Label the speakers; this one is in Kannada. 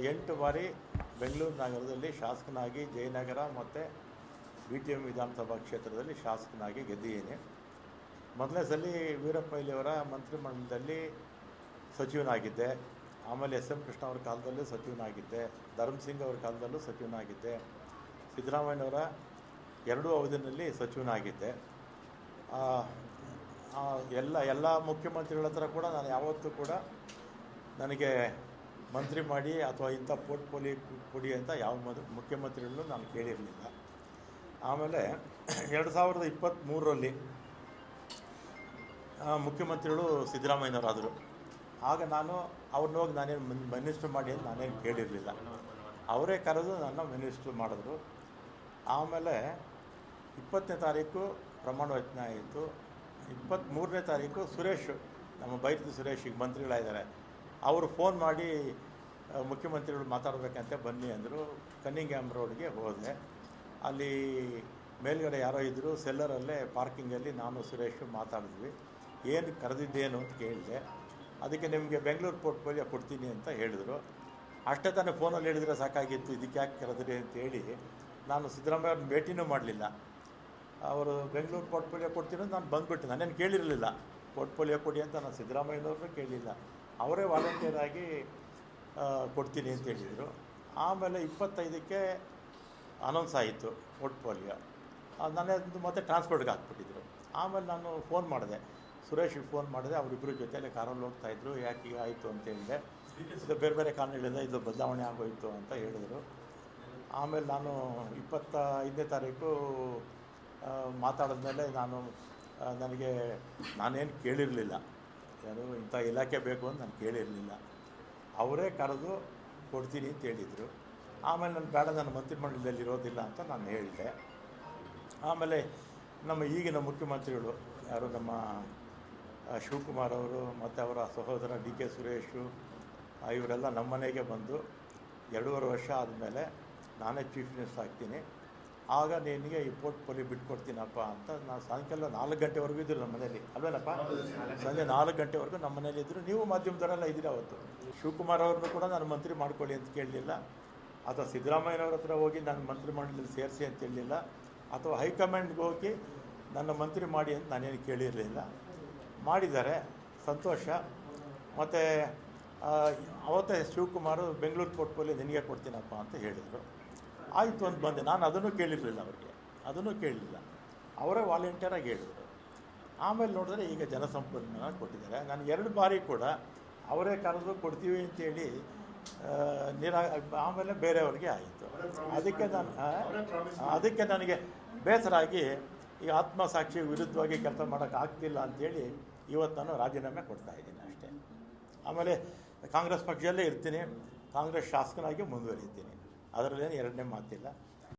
Speaker 1: ಎಂಟು ಬಾರಿ ಬೆಂಗಳೂರು ನಗರದಲ್ಲಿ ಶಾಸಕನಾಗಿ ಜಯನಗರ ಮತ್ತು BTM ವಿಧಾನಸಭಾ ಕ್ಷೇತ್ರದಲ್ಲಿ ಶಾಸಕನಾಗಿ ಗೆದ್ದಿದ್ದೀನಿ. ಮೊದಲನೇ ಸಲ ವೀರಪ್ಪ ಮೊಯ್ಲಿಯವರ ಮಂತ್ರಿಮಂಡಲದಲ್ಲಿ ಸಚಿವನಾಗಿದ್ದೆ. ಆಮೇಲೆ SM ಕೃಷ್ಣ ಅವರ ಕಾಲದಲ್ಲೂ ಸಚಿವನಾಗಿದ್ದೆ. ಧರ್ಮಸಿಂಗ್ ಅವರ ಕಾಲದಲ್ಲೂ ಸಚಿವನಾಗಿದ್ದೆ. ಸಿದ್ದರಾಮಯ್ಯನವರ ಎರಡೂ ಅವಧಿಯಲ್ಲಿ ಸಚಿವನಾಗಿದ್ದೆ. ಎಲ್ಲ ಮುಖ್ಯಮಂತ್ರಿಗಳ ಹತ್ರ ಕೂಡ ನಾನು ಯಾವತ್ತೂ ಕೂಡ ನನಗೆ ಮಂತ್ರಿ ಮಾಡಿ ಅಥವಾ ಇಂಥ ಪೋರ್ಟ್ಫೋಲಿಯೋ ಕೊಡಿ ಅಂತ ಯಾವ ಮುಖ್ಯಮಂತ್ರಿಗಳನ್ನೂ ನಾನು ಕೇಳಿರಲಿಲ್ಲ. ಆಮೇಲೆ 2023ರಲ್ಲಿ ಮುಖ್ಯಮಂತ್ರಿಗಳು ಸಿದ್ದರಾಮಯ್ಯನವರಾದರು. ಆಗ ನಾನು ಅವ್ರನ್ನ ಹೋಗಿ ನಾನೇನು ಮಿನಿಸ್ಟ್ರ್ ಮಾಡಿ ಅಂತ ನಾನೇನು ಕೇಳಿರಲಿಲ್ಲ. ಅವರೇ ಕರೆದು ನನ್ನ ಮಿನಿಸ್ಟ್ರ್ ಮಾಡಿದ್ರು. ಆಮೇಲೆ 20ನೇ ತಾರೀಕು ಪ್ರಮಾಣ ವಚನ ಆಯಿತು. 23ನೇ ತಾರೀಕು ಸುರೇಶ್, ನಮ್ಮ ಬೈರತಿ ಸುರೇಶ್ ಈಗ ಮಂತ್ರಿಗಳಾಗಿದ್ದಾರೆ, ಅವರು ಫೋನ್ ಮಾಡಿ ಮುಖ್ಯಮಂತ್ರಿಗಳು ಮಾತಾಡಬೇಕಂತೆ ಬನ್ನಿ ಅಂದರು. ಕನ್ನಿಂಗ್ಹ್ಯಾಮ್ ರೋಡ್ಗೆ ಹೋದೆ. ಅಲ್ಲಿ ಮೇಲ್ಗಡೆ ಯಾರೋ ಇದ್ದರು, ಸೆಲ್ಲರಲ್ಲೇ ಪಾರ್ಕಿಂಗಲ್ಲಿ ನಾನು ಸುರೇಶ್ ಮಾತಾಡಿದ್ವಿ. ಏನು ಕರೆದಿದ್ದೇನು ಅಂತ ಕೇಳಿದೆ. ಅದಕ್ಕೆ ನಿಮಗೆ ಬೆಂಗಳೂರು ಪೋರ್ಟ್ಫೋಲಿಯೋ ಕೊಡ್ತೀನಿ ಅಂತ ಹೇಳಿದರು. ಅಷ್ಟೇ ತಾನೇ ಫೋನಲ್ಲಿ ಹೇಳಿದರೆ ಸಾಕಾಗಿತ್ತು, ಇದಕ್ಕೆ ಯಾಕೆ ಕರೆದ್ರಿ ಅಂತೇಳಿ ನಾನು ಸಿದ್ದರಾಮಯ್ಯ ಅವ್ರನ್ನ ಭೇಟಿನೂ ಮಾಡಲಿಲ್ಲ. ಅವರು ಬೆಂಗಳೂರು ಪೋರ್ಟ್ಫೋಲಿಯೋ ಕೊಡ್ತೀನಿ ಅಂತ ನಾನು ಬಂದುಬಿಟ್ಟು ನಾನೇನು ಕೇಳಿರಲಿಲ್ಲ. ಪೋರ್ಟ್ಫೋಲಿಯೋ ಕೊಡಿ ಅಂತ ನಾನು ಸಿದ್ದರಾಮಯ್ಯನವ್ರನ್ನೂ ಕೇಳಲಿಲ್ಲ. ಅವರೇ ವಾಲಂಟಿಯರ್ ಆಗಿ ಕೊಡ್ತೀನಿ ಅಂತ ಹೇಳಿದರು. ಆಮೇಲೆ 25ಕ್ಕೆ ಅನೌನ್ಸ್ ಆಯಿತು ಪೋರ್ಟ್ಫೋಲಿಯೋ. ನನ್ನದು ಮತ್ತೆ ಟ್ರಾನ್ಸ್ಪೋರ್ಟ್ಗೆ ಹಾಕ್ಬಿಟ್ಟಿದ್ರು. ಆಮೇಲೆ ನಾನು ಫೋನ್ ಮಾಡಿದೆ, ಸುರೇಶ್ಗೆ ಫೋನ್ ಮಾಡಿದೆ. ಅವರಿಬ್ಬರು ಜೊತೆಯಲ್ಲೇ ಕಾರಲ್ಲಿ ಹೋಗ್ತಾಯಿದ್ರು. ಯಾಕೆ ಈಗ ಆಯಿತು ಅಂತ ಹೇಳಿದೆ. ಇದು ಬೇರೆ ಬೇರೆ ಕಾರಣಗಳಿದೆ, ಇದು ಬದಲಾವಣೆ ಆಗೋಯಿತು ಅಂತ ಹೇಳಿದರು. ಆಮೇಲೆ ನಾನು 25ನೇ ತಾರೀಕು ಮಾತಾಡಿದ್ಮೇಲೆ ನಾನೇನು ಕೇಳಿರಲಿಲ್ಲ, ಯಾರು ಇಂಥ ಇಲಾಖೆ ಬೇಕು ಅಂತ ನಾನು ಕೇಳಿರಲಿಲ್ಲ. ಅವರೇ ಕರೆದು ಕೊಡ್ತೀನಿ ಅಂತ ಹೇಳಿದರು. ಆಮೇಲೆ ನಾನು ಬೇಡ, ನನ್ನ ಮಂತ್ರಿಮಂಡಲದಲ್ಲಿ ಇರೋದಿಲ್ಲ ಅಂತ ನಾನು ಹೇಳಿದೆ. ಆಮೇಲೆ ನಮ್ಮ ಈಗಿನ ಮುಖ್ಯಮಂತ್ರಿಗಳು ಯಾರು, ನಮ್ಮ ಶಿವಕುಮಾರ್ ಅವರು ಮತ್ತು ಅವರ ಸಹೋದರ DK ಸುರೇಶು, ಇವರೆಲ್ಲ ನಮ್ಮ ಮನೆಗೆ ಬಂದು 2.5 ವರ್ಷ ಆದಮೇಲೆ ನಾನೇ ಚೀಫ್ ಮಿನಿಸ್ಟರ್ ಆಗ್ತೀನಿ, ಆಗ ನಿನಗೆ ಈ ಪೋರ್ಟ್ಫೋಲಿಯೋ ಬಿಟ್ಕೊಡ್ತೀನಪ್ಪ ಅಂತ. ನಾನು ಸಾಯಂಕಾಲ 4 ಗಂಟೆವರೆಗೂ ಇದ್ದರು ನಮ್ಮ ಮನೇಲಿ, ಅಲ್ವೇನಪ್ಪ? ಸಂಜೆ 4 ಗಂಟೆವರೆಗೂ ನಮ್ಮ ಮನೇಲಿ ಇದ್ದರು. ನೀವು ಮಾಧ್ಯಮದವರೆಲ್ಲ ಇದ್ದೀರ ಅವತ್ತು. ಶಿವಕುಮಾರ್ ಅವ್ರನ್ನೂ ಕೂಡ ನಾನು ಮಂತ್ರಿ ಮಾಡ್ಕೊಳ್ಳಿ ಅಂತ ಕೇಳಲಿಲ್ಲ, ಅಥವಾ ಸಿದ್ದರಾಮಯ್ಯನವ್ರ ಹತ್ರ ಹೋಗಿ ನನ್ನ ಮಂತ್ರಿಮಂಡಲದಲ್ಲಿ ಸೇರಿಸಿ ಅಂತ ಹೇಳಲಿಲ್ಲ, ಅಥವಾ ಹೈಕಮಾಂಡ್ಗೆ ಹೋಗಿ ನನ್ನ ಮಂತ್ರಿ ಮಾಡಿ ಅಂತ ನಾನೇನು ಕೇಳಿರಲಿಲ್ಲ. ಮಾಡಿದ್ದಾರೆ, ಸಂತೋಷ. ಮತ್ತು ಅವತ್ತೇ ಶಿವಕುಮಾರು ಬೆಂಗಳೂರು ಪೋರ್ಟ್ಫೋಲಿಯೋ ನಿನಗೆ ಕೊಡ್ತೀನಪ್ಪ ಅಂತ ಹೇಳಿದರು. ಆಯಿತು ಅಂತ ಬಂದೆ. ನಾನು ಅದನ್ನು ಕೇಳಿರಲಿಲ್ಲ, ಅವರಿಗೆ ಅದನ್ನು ಕೇಳಲಿಲ್ಲ. ಅವರೇ ವಾಲಂಟಿಯರಾಗಿ ಹೇಳಿದರು. ಆಮೇಲೆ ನೋಡಿದ್ರೆ ಈಗ ಜಲಸಂಪನ್ಮೂಲ ಕೊಟ್ಟಿದ್ದಾರೆ. ನಾನು 2 ಬಾರಿ ಕೂಡ ಅವರೇ ಕರೆದು ಕೊಡ್ತೀವಿ ಅಂತೇಳಿ ಆಮೇಲೆ ಬೇರೆಯವ್ರಿಗೆ ಆಯಿತು. ಅದಕ್ಕೆ ನನಗೆ ಬೇಸರ ಆಗಿ ಈ ಆತ್ಮಸಾಕ್ಷಿ ವಿರುದ್ಧವಾಗಿ ಕೆಲಸ ಮಾಡೋಕ್ಕಾಗ್ತಿಲ್ಲ ಅಂಥೇಳಿ ಇವತ್ತು ನಾನು ರಾಜೀನಾಮೆ ಕೊಡ್ತಾಯಿದ್ದೀನಿ ಅಷ್ಟೇ. ಆಮೇಲೆ ಕಾಂಗ್ರೆಸ್ ಪಕ್ಷದಲ್ಲೇ ಇರ್ತೀನಿ, ಕಾಂಗ್ರೆಸ್ ಶಾಸಕನಾಗಿ ಮುಂದುವರಿತೀನಿ, ಅದರಲ್ಲೇನು ಎರಡನೇ ಮಾತಿಲ್ಲ.